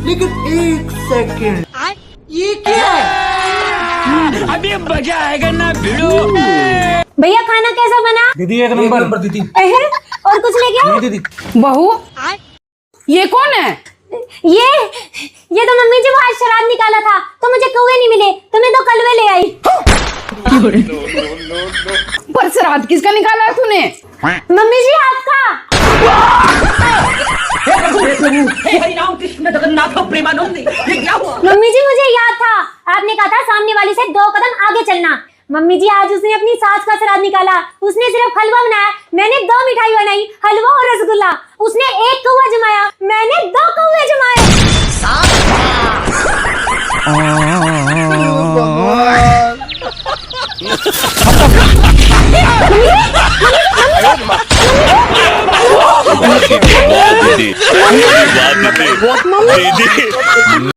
लेकिन एक सेकंड, ये क्या है? अभी मजा आएगा ना भिड़ो। भैया खाना कैसा बना? दीदी एक नंबर दीदी। और कुछ लेके आओ? दीदी बहू ये कौन है? ये तो मम्मी जी वो आज शराब निकाला था तो मुझे कौवे नहीं मिले तो मैं 2 कलवे ले आई। पर श्राद्ध किसका निकाला है तूने? मम्मी जी आपका। कृष्ण जगन्नाथ प्रेमानंद, ये क्या हुआ? मम्मी जी मुझे याद था, आपने कहा था सामने वाली से 2 कदम आगे चलना। मम्मी जी आज उसने अपनी सास का श्राद्ध निकाला, उसने सिर्फ हलवा बनाया, मैंने 2 मिठाई बनाई, हलवा और रसगुल्ला। उसने 1 कौवा जमाया, मैंने 2 कौवे जमाए। दीदी